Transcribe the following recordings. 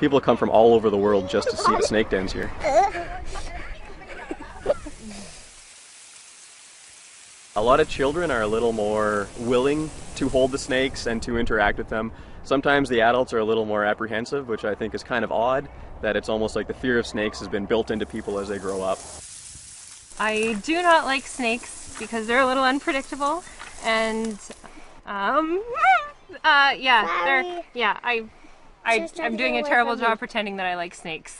People come from all over the world just to see the snake dens here. A lot of children are a little more willing to hold the snakes and to interact with them. Sometimes the adults are a little more apprehensive, which I think is kind of odd, that it's almost like the fear of snakes has been built into people as they grow up. I do not like snakes because they're a little unpredictable, and I'm doing a terrible job pretending that I like snakes.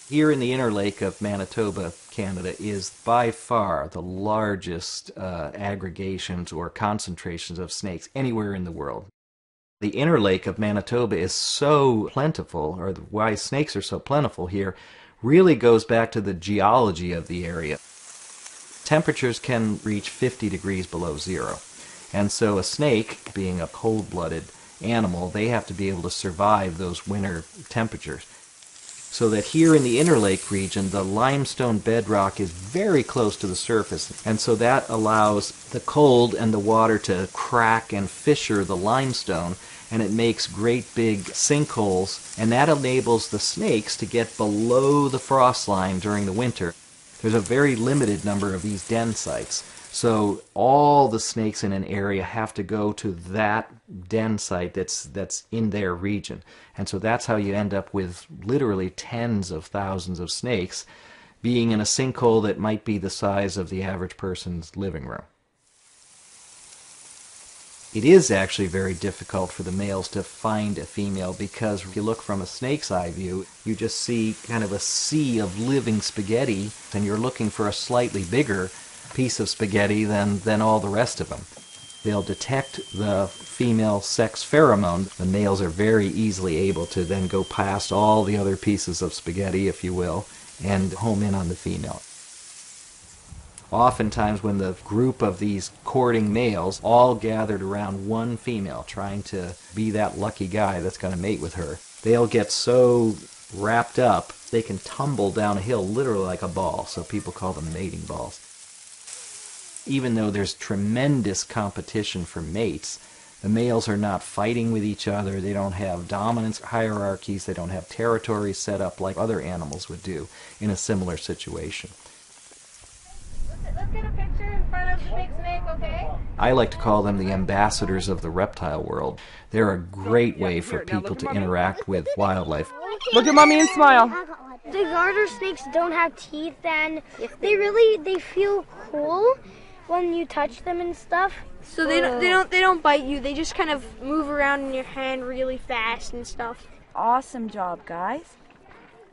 Here in the Inner Lake of Manitoba, Canada, is by far the largest aggregations or concentrations of snakes anywhere in the world. The Inner Lake of Manitoba is so plentiful, or why snakes are so plentiful here, really goes back to the geology of the area. Temperatures can reach 50 degrees below zero. And so a snake, being a cold-blooded animal, they have to be able to survive those winter temperatures. So that here in the Inner Lake region, the limestone bedrock is very close to the surface. And so that allows the cold and the water to crack and fissure the limestone, and it makes great big sinkholes, and that enables the snakes to get below the frost line during the winter. There's a very limited number of these den sites. So all the snakes in an area have to go to that den site that's in their region. And so that's how you end up with literally tens of thousands of snakes being in a sinkhole that might be the size of the average person's living room. It is actually very difficult for the males to find a female because if you look from a snake's eye view, you just see kind of a sea of living spaghetti, and you're looking for a slightly bigger piece of spaghetti than all the rest of them. They'll detect the female sex pheromone. The males are very easily able to then go past all the other pieces of spaghetti, if you will, and home in on the female. Oftentimes when the group of these courting males all gathered around one female trying to be that lucky guy that's going to mate with her, they'll get so wrapped up they can tumble down a hill literally like a ball, so people call them mating balls. Even though there's tremendous competition for mates, the males are not fighting with each other, they don't have dominance hierarchies, they don't have territories set up like other animals would do in a similar situation. Let's get a picture in front of the big snake, okay? I like to call them the ambassadors of the reptile world. They're a great way for people to interact with wildlife. Look at Mommy and smile. The garter snakes don't have teeth, and they feel cool when you touch them and stuff. So they don't bite you. They just kind of move around in your hand really fast and stuff. Awesome job, guys.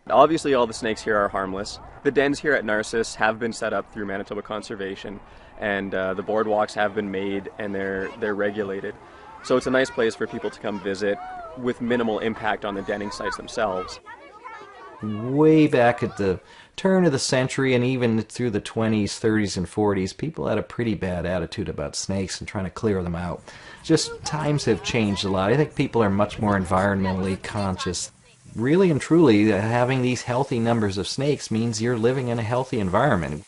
Obviously all the snakes here are harmless. The dens here at Narcissus have been set up through Manitoba Conservation, and the boardwalks have been made and they're regulated. So it's a nice place for people to come visit with minimal impact on the denning sites themselves. Way back at the turn of the century and even through the 20s, 30s, and 40s, people had a pretty bad attitude about snakes and trying to clear them out. Just times have changed a lot. I think people are much more environmentally conscious. Really and truly, having these healthy numbers of snakes means you're living in a healthy environment.